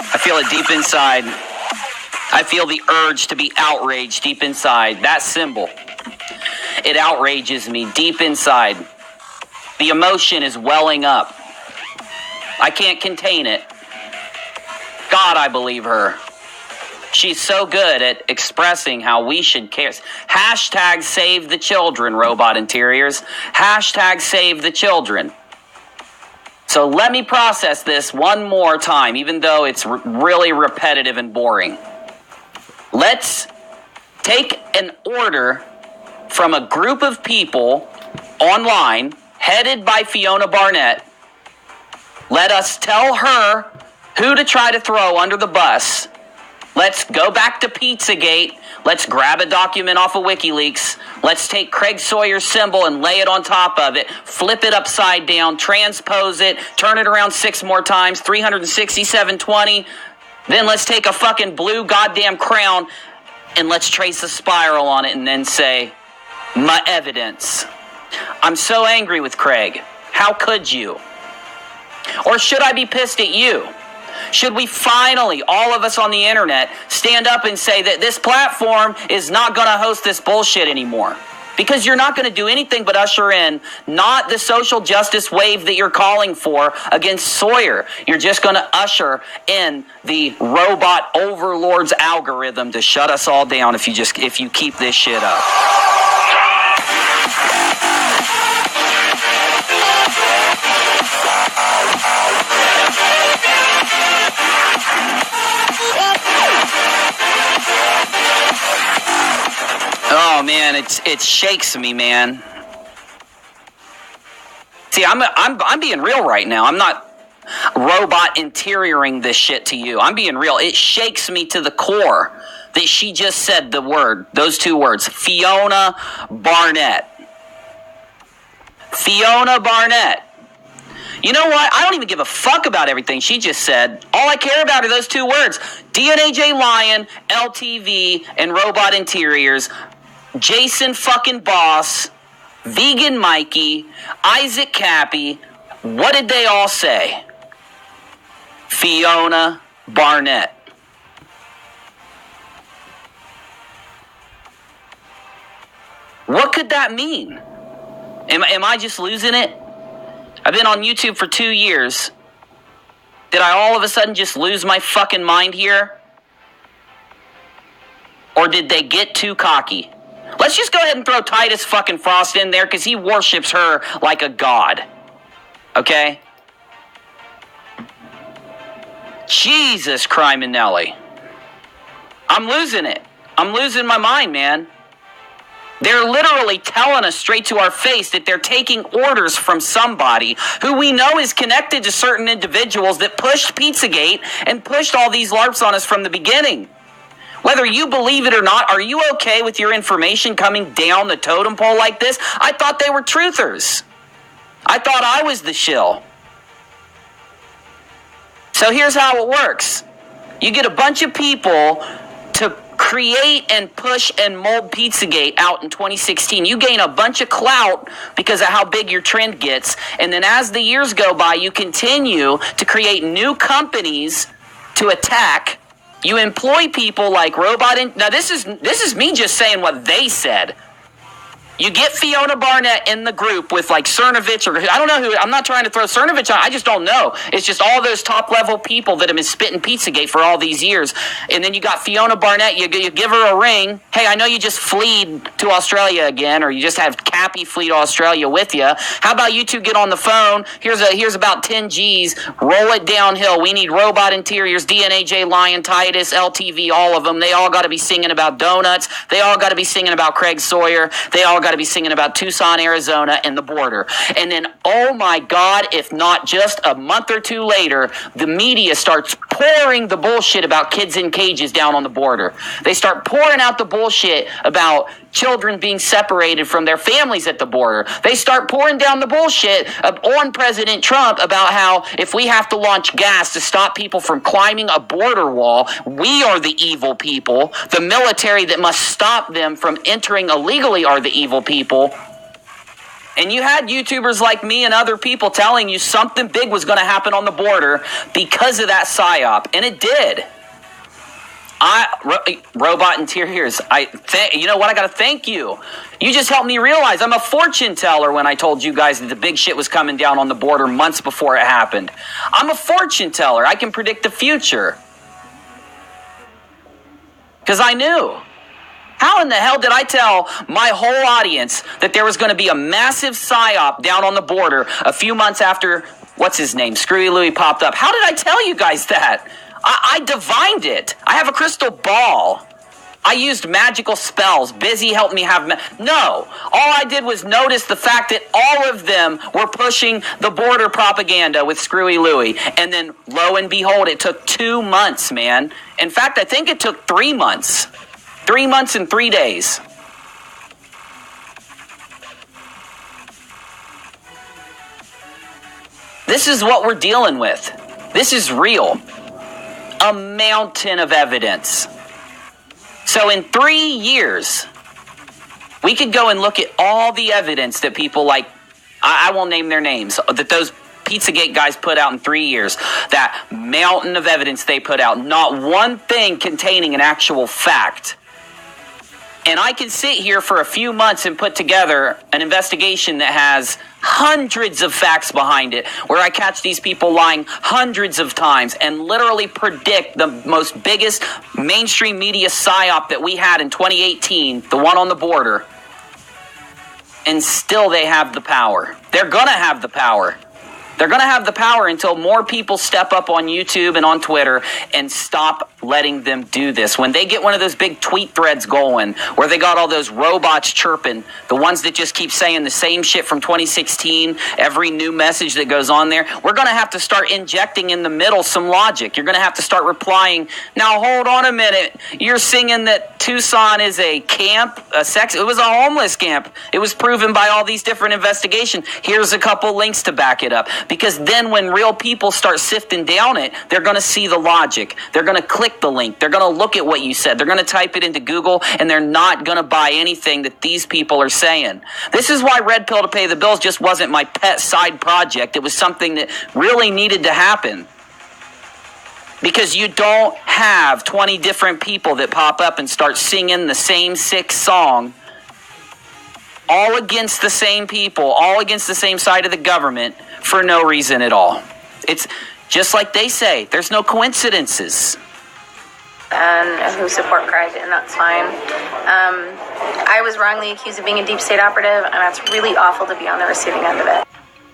I feel it deep inside. I feel the urge to be outraged deep inside. That symbol, it outrages me deep inside. The emotion is welling up. I can't contain it. God, I believe her. She's so good at expressing how we should care. Hashtag save the children, Robot Interiors. Hashtag save the children. So let me process this one more time, even though it's really repetitive and boring. Let's take an order from a group of people online, headed by Fiona Barnett. Let us tell her who to try to throw under the bus. Let's go back to Pizzagate. Let's grab a document off of WikiLeaks. Let's take Craig Sawyer's symbol and lay it on top of it, flip it upside down, transpose it, turn it around 6 more times, 36720. Then let's take a fucking blue goddamn crown and let's trace a spiral on it and then say, my evidence. I'm so angry with Craig. How could you? Or should I be pissed at you? Should we finally, all of us on the internet, stand up and say that this platform is not going to host this bullshit anymore? Because you're not going to do anything but usher in not the social justice wave that you're calling for against Sawyer. You're just going to usher in the robot overlord's algorithm to shut us all down if you keep this shit up. Oh man, it shakes me, man. See, I'm being real right now. I'm not robot interioring this shit to you. I'm being real. It shakes me to the core that she just said those 2 words, Fiona Barnett. Fiona Barnett. You know what? I don't even give a fuck about everything she just said. All I care about are those 2 words. DNAJ Lion, LTV, and Robot Interiors. Jason fucking Boss, Vegan Mikey, Isaac Cappy. What did they all say? Fiona Barnett. What could that mean? Am I just losing it? I've been on YouTube for 2 years. Did I all of a sudden just lose my fucking mind here? Or did they get too cocky? Let's just go ahead and throw Titus fucking Frost in there because he worships her like a god. Okay? Jesus Criminelli. I'm losing it. I'm losing my mind, man. They're literally telling us straight to our face that they're taking orders from somebody who we know is connected to certain individuals that pushed Pizzagate and pushed all these LARPs on us from the beginning. Whether you believe it or not, are you okay with your information coming down the totem pole like this? I thought they were truthers. I thought I was the shill. So here's how it works. You get a bunch of people to create and push and mold Pizzagate out in 2016. You gain a bunch of clout because of how big your trend gets. And then as the years go by, you continue to create new companies to attack. You employ people like Now this is me just saying what they said. You get Fiona Barnett in the group with like Cernovich, or I don't know who. I'm not trying to throw Cernovich on. I just don't know. It's just all those top level people that have been spitting Pizzagate for all these years. And then you got Fiona Barnett. You give her a ring. Hey, I know you just fleed to Australia again, or you just have Cappy flee to Australia with you. How about you two get on the phone? Here's about 10 G's. Roll it downhill. We need Robot Interiors, DNAJ Lion, Titus, LTV, all of them. They all got to be singing about donuts. They all got to be singing about Craig Sawyer. They all got to be singing about Tucson, Arizona, and the border. And then, oh my God, if not just a month or two later, the media starts pouring the bullshit about kids in cages down on the border. They start pouring out the bullshit about children being separated from their families at the border. They start pouring down the bullshit on President Trump about how if we have to launch gas to stop people from climbing a border wall, we are the evil people. The military that must stop them from entering illegally are the evil people. And you had YouTubers like me and other people telling you something big was going to happen on the border because of that psyop. And it did. Robot Interiors, you know what? I got to thank you. You just helped me realize I'm a fortune teller when I told you guys that the big shit was coming down on the border months before it happened. I'm a fortune teller. I can predict the future. Because I knew. How in the hell did I tell my whole audience that there was going to be a massive psyop down on the border a few months after, what's his name, Screwy Louie popped up? How did I tell you guys that? I divined it. I have a crystal ball. I used magical spells. Busy helped me have... No. All I did was notice the fact that all of them were pushing the border propaganda with Screwy Louie. And then, lo and behold, it took 2 months, man. In fact, I think it took 3 months. 3 months and 3 days. This is what we're dealing with. This is real. A mountain of evidence. So in 3 years, we could go and look at all the evidence that people like, I won't name their names, that those Pizzagate guys put out in 3 years. That mountain of evidence they put out. Not one thing containing an actual fact. And I can sit here for a few months and put together an investigation that has hundreds of facts behind it, where I catch these people lying hundreds of times and literally predict the most biggest mainstream media psyop that we had in 2018, the one on the border. And still they have the power. They're going to have the power. They're going to have the power until more people step up on YouTube and on Twitter and stop letting them do this. When they get one of those big tweet threads going, where they got all those robots chirping, the ones that just keep saying the same shit from 2016, every new message that goes on there, we're going to have to start injecting in the middle some logic. You're going to have to start replying, now hold on a minute, you're singing that Tucson is a camp, it was a homeless camp. It was proven by all these different investigations. Here's a couple links to back it up. Because then when real people start sifting down it, they're going to see the logic. They're going to click the link. They're going to look at what you said. They're going to type it into Google, and they're not going to buy anything that these people are saying. This is why Red Pill to Pay the Bills just wasn't my pet side project. It was something that really needed to happen. Because you don't have 20 different people that pop up and start singing the same sick song, all against the same people, all against the same side of the government, for no reason at all. It's just like they say, there's no coincidences. And who support Craig, and that's fine. I was wrongly accused of being a deep state operative, and that's really awful to be on the receiving end of it.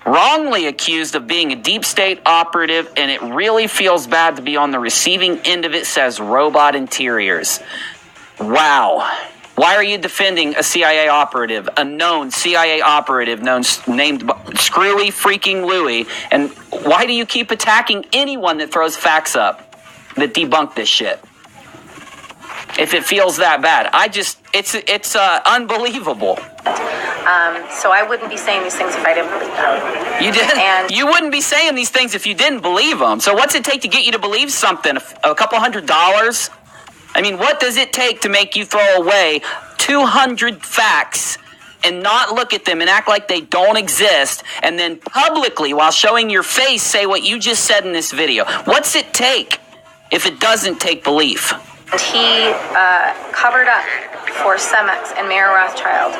Wrongly accused of being a deep state operative, and it really feels bad to be on the receiving end of it, says Robot Interiors. Wow. Why are you defending a CIA operative, a known CIA operative named Screwy freaking Louie? And why do you keep attacking anyone that throws facts up that debunk this shit? If it feels that bad, it's unbelievable. So I wouldn't be saying these things if I didn't believe them. You did? And you wouldn't be saying these things if you didn't believe them. So what's it take to get you to believe something? A couple $100? I mean, what does it take to make you throw away 200 facts and not look at them and act like they don't exist, and then publicly, while showing your face, say what you just said in this video? What's it take if it doesn't take belief? he covered up for Cemex and Mayor Rothschild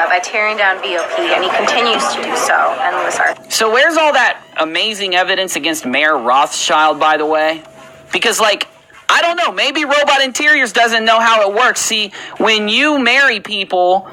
by tearing down VOP, and he continues to do so, and Louis Arthur. So where's all that amazing evidence against Mayor Rothschild, by the way? Because, like, I don't know, maybe Robot Interiors doesn't know how it works. See, when you marry people,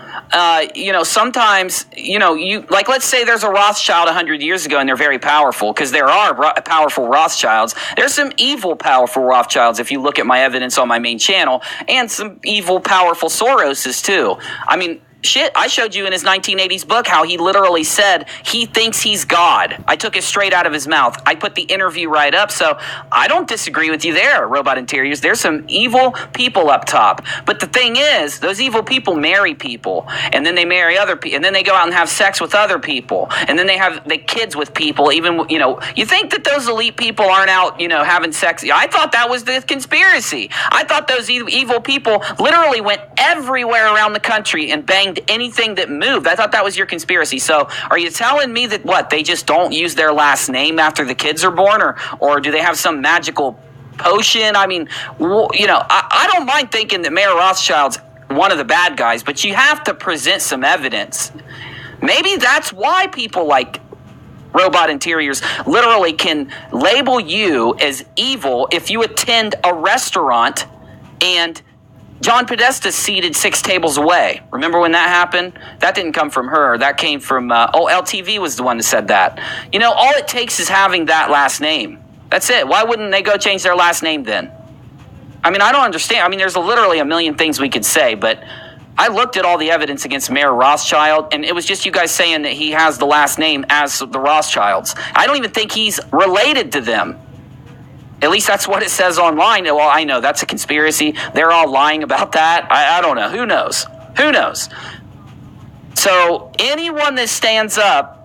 sometimes, you, like, let's say there's a Rothschild 100 years ago and they're very powerful, because there are powerful Rothschilds. There's some evil, powerful Rothschilds, if you look at my evidence on my main channel, and some evil, powerful Soroses, too. I mean, shit, I showed you in his 1980s book how he literally said he thinks he's God. I took it straight out of his mouth. I put the interview right up, so I don't disagree with you there, Robot Interiors. There's some evil people up top. But the thing is, those evil people marry people, and then they marry other people, and then they go out and have sex with other people, and then they have the kids with people. Even, you think that those elite people aren't out, having sex? I thought that was the conspiracy. I thought those evil people literally went everywhere around the country and banged anything that moved. I thought that was your conspiracy. So are you telling me that they just don't use their last name after the kids are born, or do they have some magical potion? I mean, I don't mind thinking that Mayor Rothschild's one of the bad guys, but you have to present some evidence. Maybe that's why people like Robot Interiors literally can label you as evil if you attend a restaurant and John Podesta's seated 6 tables away. Remember when that happened? That didn't come from her. That came from, LTV was the one that said that. All it takes is having that last name. That's it. Why wouldn't they go change their last name then? I mean, I don't understand. I mean, there's literally a million things we could say, but I looked at all the evidence against Mayor Rothschild, and it was just you guys saying that he has the last name as the Rothschilds. I don't even think he's related to them. At least that's what it says online. Well, I know that's a conspiracy. They're all lying about that. I don't know. Who knows? Who knows? So anyone that stands up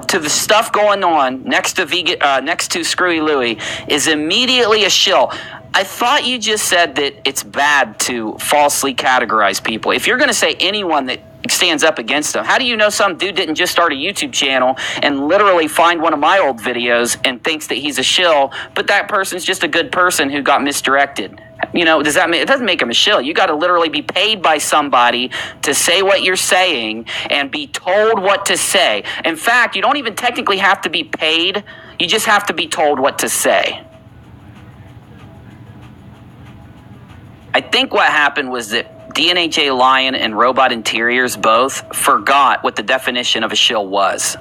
to the stuff going on next to Screwy Louie is immediately a shill. I thought you just said that it's bad to falsely categorize people. If you're going to say anyone that stands up against them, how do you know some dude didn't just start a YouTube channel and literally find one of my old videos and thinks that he's a shill, but that person's just a good person who got misdirected? Does that mean it doesn't make him a shill? You got to literally be paid by somebody to say what you're saying and be told what to say. In fact, you don't even technically have to be paid. You just have to be told what to say. I think what happened was that DNAJ Lion and Robot Interiors both forgot what the definition of a shill was.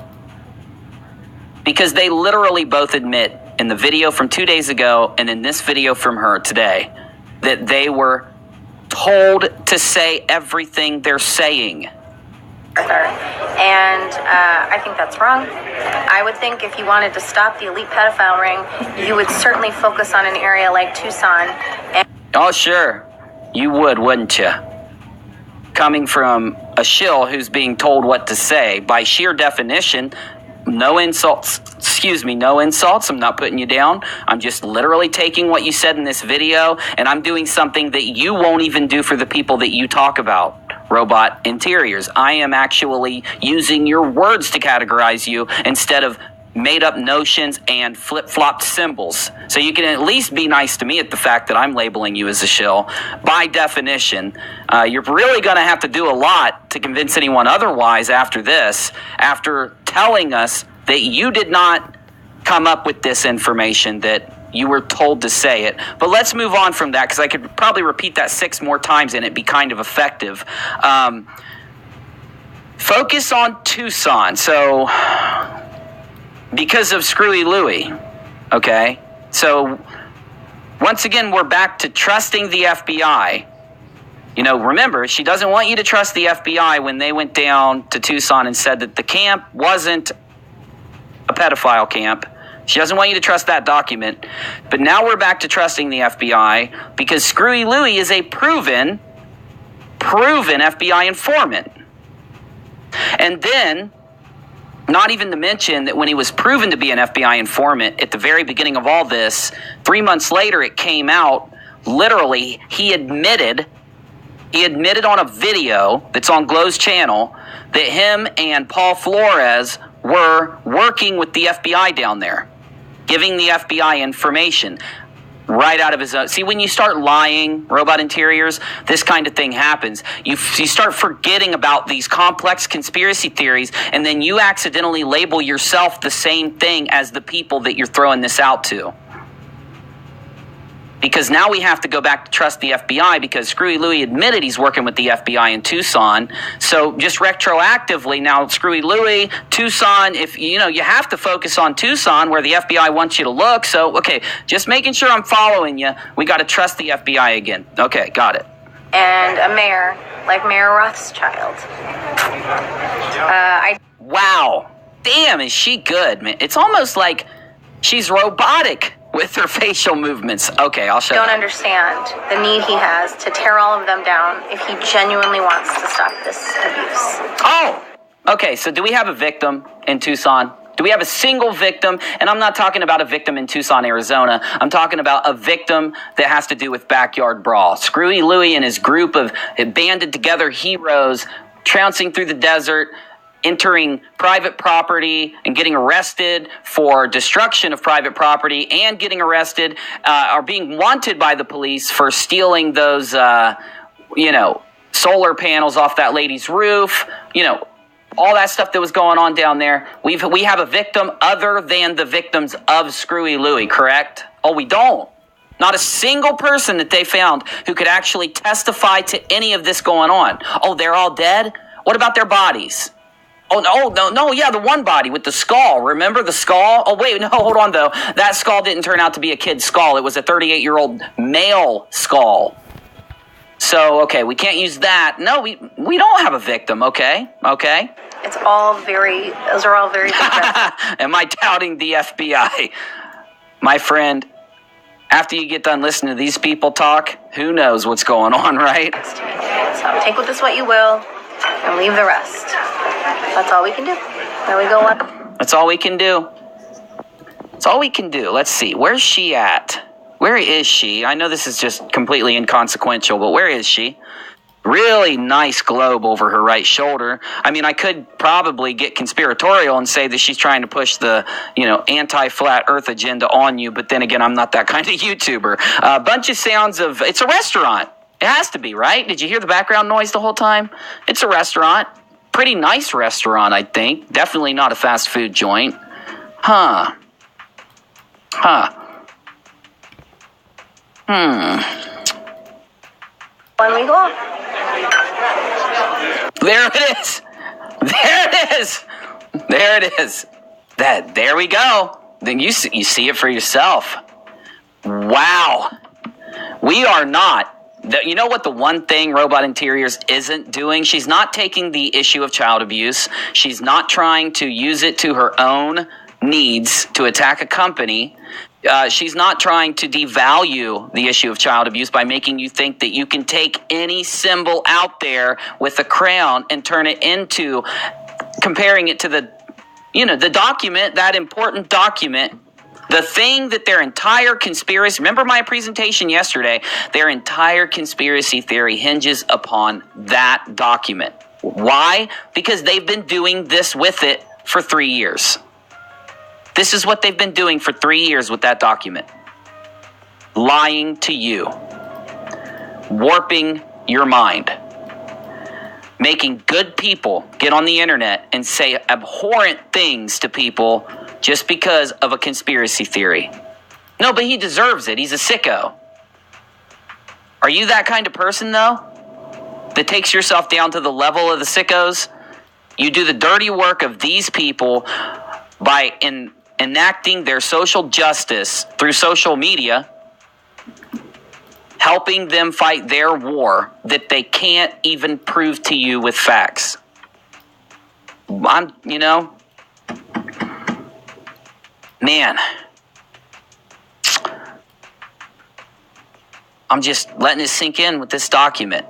Because they literally both admit in the video from 2 days ago and in this video from her today that they were told to say everything they're saying. And I think that's wrong. I would think if you wanted to stop the elite pedophile ring, you would certainly focus on an area like Tucson. Oh, sure. You would, wouldn't you? Coming from a shill who's being told what to say, by sheer definition, no insults. No insults. I'm not putting you down. I'm just literally taking what you said in this video, and I'm doing something that you won't even do for the people that you talk about. Robot Interiors. I am actually using your words to categorize you instead of made up notions and flip-flopped symbols. So you can at least be nice to me at the fact that I'm labeling you as a shill. By definition, you're really going to have to do a lot to convince anyone otherwise after this, after telling us that you did not come up with this information, that you were told to say it. But let's move on from that, because I could probably repeat that 6 more times and it'd be kind of effective. Focus on Tucson. So because of Screwy Louie, okay? So once again, we're back to trusting the FBI. Remember, she doesn't want you to trust the FBI when they went down to Tucson and said that the camp wasn't a pedophile camp. She doesn't want you to trust that document. But now we're back to trusting the FBI because Screwy Louie is a proven FBI informant. And then, not even to mention that when he was proven to be an FBI informant at the very beginning of all this, 3 months later it came out, literally, he admitted on a video that's on Glow's channel that him and Paul Flores were working with the FBI down there, giving the FBI information right out of his own. See, when you start lying, Robot Interiors, this kind of thing happens. You start forgetting about these complex conspiracy theories, and then you accidentally label yourself the same thing as the people that you're throwing this out to. Because now we have to go back to trust the FBI because Screwy Louie admitted he's working with the FBI in Tucson. So just retroactively now, Screwy Louie, Tucson, if you have to focus on Tucson where the FBI wants you to look. So, okay, just making sure I'm following you. We got to trust the FBI again. Okay, got it. and a mayor, like Mayor Rothschild. Wow. Damn, is she good, man. It's almost like she's robotic with her facial movements. Okay, I'll shut up. Don't understand the need he has to tear all of them down if he genuinely wants to stop this abuse. Oh! Okay, so do we have a victim in Tucson? Do we have a single victim? And I'm not talking about a victim in Tucson, Arizona. I'm talking about a victim that has to do with backyard brawl. Screwy Louie and his group of banded together heroes trouncing through the desert, entering private property and getting arrested for destruction of private property, and getting arrested, are being wanted by the police for stealing those, solar panels off that lady's roof, all that stuff that was going on down there. We have a victim other than the victims of Screwy Louie, correct? Oh, we don't. Not a single person that they found who could actually testify to any of this going on. Oh, they're all dead? What about their bodies? Oh, no, yeah, the one body with the skull. Remember the skull? Oh, wait, no, hold on, though. That skull didn't turn out to be a kid's skull. It was a 38-year-old male skull. So, okay, we can't use that. No, we don't have a victim, okay? Those are all very different. Am I doubting the FBI? My friend, after you get done listening to these people talk, who knows what's going on, right? So take with this what you will and leave the rest. That's all we can do. There we go. That's all we can do. That's all we can do. Let's see. Where's she at? Where is she? I know this is just completely inconsequential, but where is she? Really nice globe over her right shoulder. I mean, I could probably get conspiratorial and say that she's trying to push the, anti-flat earth agenda on you, but then again, I'm not that kind of YouTuber. A bunch of sounds of, it's a restaurant. It has to be, right? Did you hear the background noise the whole time? It's a restaurant. Pretty nice restaurant, I think. Definitely not a fast food joint. Huh. When we go off. There it is. There we go. Then you see it for yourself. Wow. We are not. You know what the one thing Robot Interiors isn't doing? She's not taking the issue of child abuse. She's not trying to use it to her own needs to attack a company. She's not trying to devalue the issue of child abuse by making you think that you can take any symbol out there with a crayon and turn it into, comparing it to the document, that important document, the thing that their entire conspiracy, remember my presentation yesterday, their entire conspiracy theory hinges upon that document. Why? Because they've been doing this with it for 3 years. This is what they've been doing for 3 years with that document. Lying to you. Warping your mind. Making good people get on the internet and say abhorrent things to people just because of a conspiracy theory. No, but he deserves it. He's a sicko. Are you that kind of person, though? That takes yourself down to the level of the sickos? You do the dirty work of these people by enacting their social justice through social media, helping them fight their war that they can't even prove to you with facts. Man, I'm just letting it sink in with this document.